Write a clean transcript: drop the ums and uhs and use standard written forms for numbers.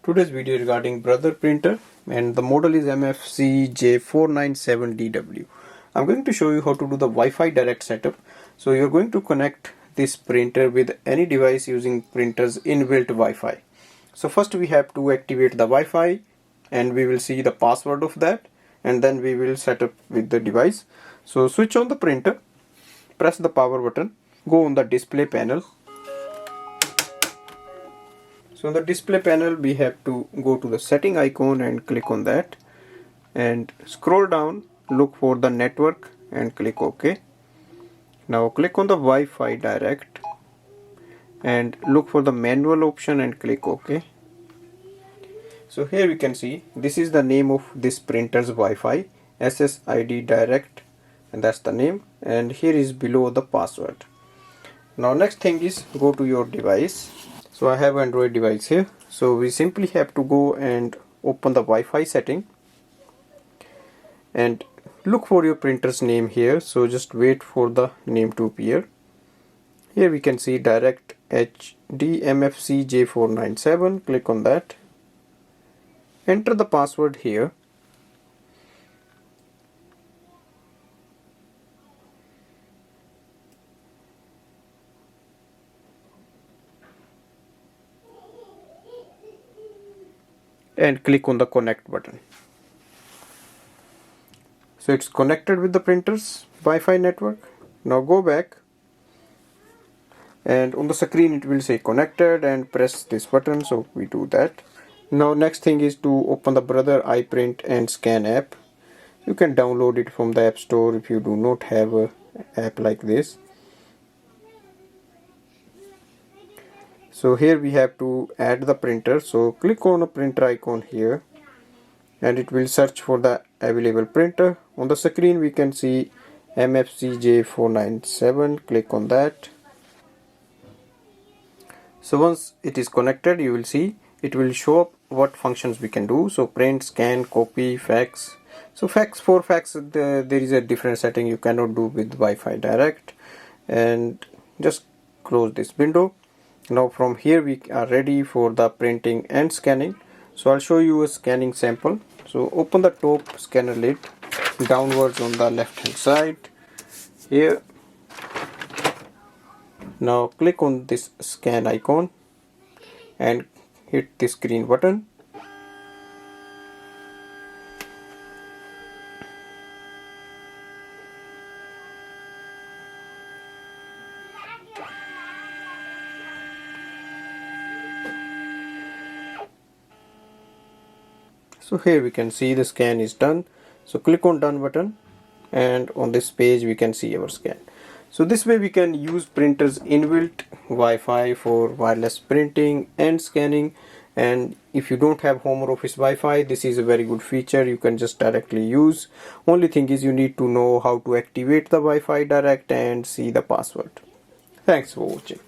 Today's video regarding Brother printer, and the model is MFC-J497DW. I'm going to show you how to do the Wi-Fi direct setup. So you're going to connect this printer with any device using printer's inbuilt Wi-Fi. So first we have to activate the Wi-Fi, and we will see the password of that, and then we will set up with the device. So switch on the printer, press the power button, go on the display panel. So on the display panel we have to go to the setting icon and click on that, and scroll down, look for the network and click OK. Now click on the Wi-Fi direct and look for the manual option and click OK. So here we can see this is the name of this printer's Wi-Fi, SSID direct, and that's the name, and here is below the password. Now next thing is go to your device. So I have Android device here, so we simply have to go and open the Wi-Fi setting and look for your printer's name here. So just wait for the name to appear. Here we can see direct HD MFC-J497, click on that, enter the password here. And click on the connect button. So it's connected with the printer's Wi-Fi network. Now go back, and on the screen it will say connected, and press this button, so we do that. Now next thing is to open the Brother iPrint and Scan app. You can download it from the App Store if you do not have an app like this. So here we have to add the printer, so click on a printer icon here and it will search for the available printer. On the screen we can see MFC-J497, click on that. So once it is connected, you will see it will show up what functions we can do. So print, scan, copy, fax. So for fax there is a different setting you cannot do with Wi-Fi direct, and just close this window. Now from here we are ready for the printing and scanning. So I'll show you a scanning sample. So open the top scanner lid downwards on the left hand side here. Now click on this scan icon and hit this green button. So here we can see the scan is done. So click on done button, and on this page we can see our scan. So this way we can use printer's inbuilt Wi-Fi for wireless printing and scanning. And if you don't have home or office Wi-Fi, this is a very good feature you can just directly use. Only thing is you need to know how to activate the Wi-Fi direct and see the password. Thanks for watching.